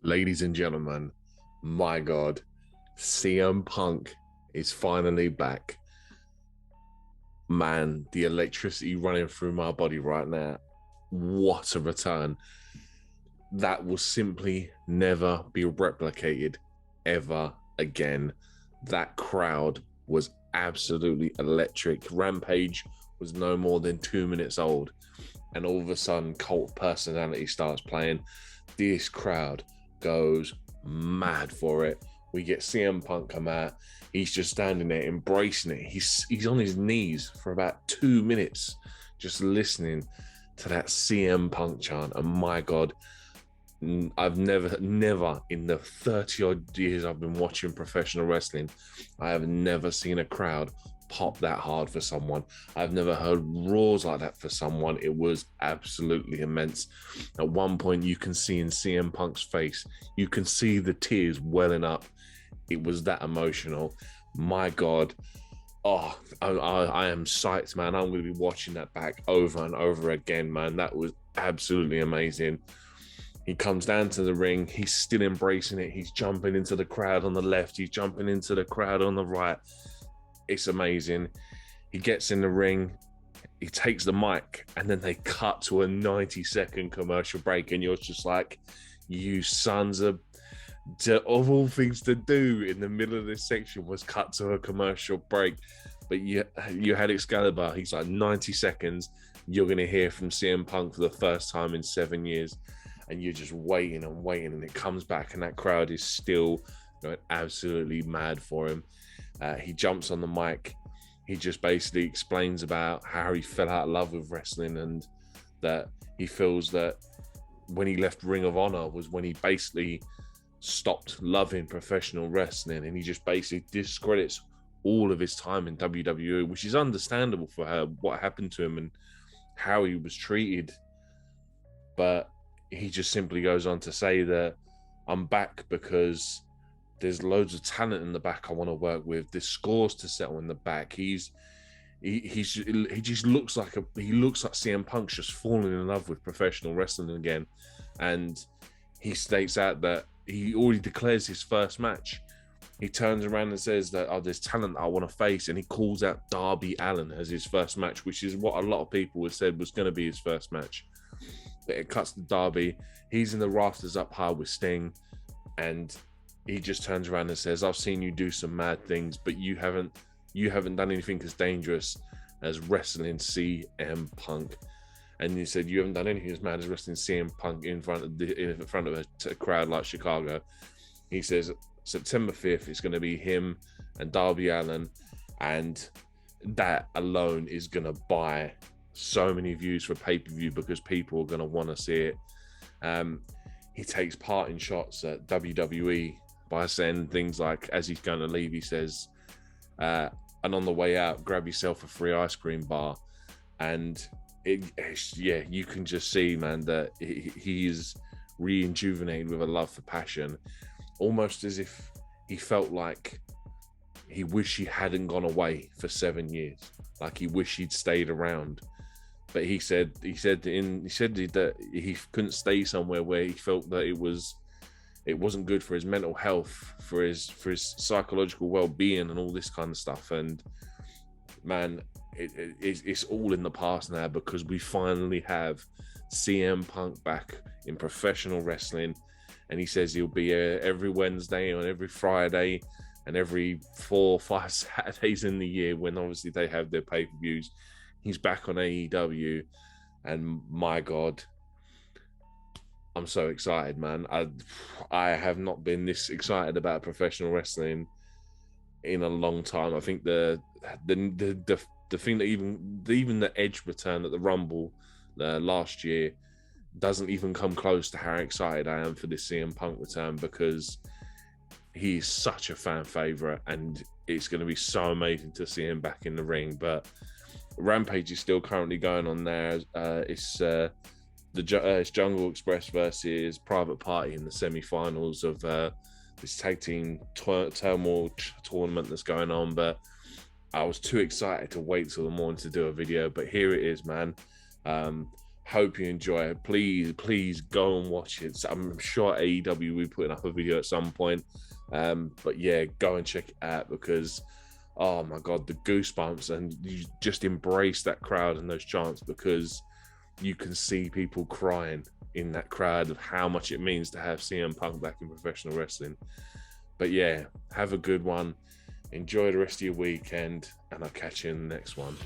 Ladies and gentlemen, my God, CM Punk is finally back. Man, the electricity running through my body right now. What a return. That will simply never be replicated ever again. That crowd was absolutely electric. Rampage was no more than 2 minutes old, and all of a sudden, Cult Personality starts playing. This crowd goes mad for it. We get CM Punk come out. He's just standing there embracing it. He's on his knees for about 2 minutes, just listening to that CM Punk chant. And my God, I've never in the 30 odd years I've been watching professional wrestling, I have never seen a crowd pop that hard for someone. I've never heard roars like that for someone. It was absolutely immense. At one point, you can see in CM Punk's face, you can see the tears welling up. It was that emotional. My God. Oh, I am psyched, man. I'm going to be watching that back over and over again, man. That was absolutely amazing. He comes down to the ring. He's still embracing it. He's jumping into the crowd on the left. He's jumping into the crowd on the right. It's amazing. He gets in the ring. He takes the mic, and then they cut to a 90-second commercial break, and you're just like, you sons of all things to do in the middle of this section was cut to a commercial break. But you had Excalibur. He's like, 90 seconds. You're going to hear from CM Punk for the first time in 7 years. And you're just waiting and waiting, and it comes back, and that crowd is still going absolutely mad for him. He jumps on the mic. He just basically explains about how he fell out of love with wrestling, and that he feels that when he left Ring of Honor was when he basically stopped loving professional wrestling, and he just basically discredits all of his time in WWE, which is understandable for what happened to him and how he was treated. But he just simply goes on to say that I'm back because there's loads of talent in the back I want to work with. There's scores to settle in the back. He just looks like CM Punk's just falling in love with professional wrestling again. And he states out that he already declares his first match. He turns around and says that, there's talent I want to face, and he calls out Darby Allin as his first match, which is what a lot of people had said was going to be his first match. But it cuts to Darby. He's in the rafters up high with Sting, and he just turns around and says, I've seen you do some mad things, but you haven't done anything as dangerous as wrestling CM Punk. And he said, you haven't done anything as mad as wrestling CM Punk in front of a crowd like Chicago. He says, September 5th, it's going to be him and Darby Allin, and that alone is going to buy so many views for pay-per-view because people are going to want to see it. He takes part in shots at WWE by saying things like, as he's going to leave, he says, and on the way out, grab yourself a free ice cream bar. And you can just see, man, that he is rejuvenated with a love for passion, almost as if he felt like he wished he hadn't gone away for 7 years, like he wished he'd stayed around. But he said that he couldn't stay somewhere where he felt that it wasn't good for his mental health, for his psychological well-being, and all this kind of stuff. And man, it's all in the past now because we finally have CM Punk back in professional wrestling, and he says he'll be every Wednesday and every Friday and every 4 or 5 Saturdays in the year when obviously they have their pay-per-views. He's back on AEW, and my God, I'm so excited, man. I have not been this excited about professional wrestling in a long time. I think the thing that even the Edge return at the Rumble last year doesn't even come close to how excited I am for this CM Punk return, because he's such a fan favorite, and it's going to be so amazing to see him back in the ring. But Rampage is still currently going on there. It's Jungle Express versus Private Party in the semi-finals of this tag team turmoil tournament that's going on. But I was too excited to wait till the morning to do a video. But here it is, man. Hope you enjoy it. Please go and watch it. I'm sure AEW will be putting up a video at some point. But yeah, go and check it out because, oh my God, the goosebumps, and you just embrace that crowd and those chants because you can see people crying in that crowd of how much it means to have CM Punk back in professional wrestling. But yeah, have a good one. Enjoy the rest of your weekend, and I'll catch you in the next one.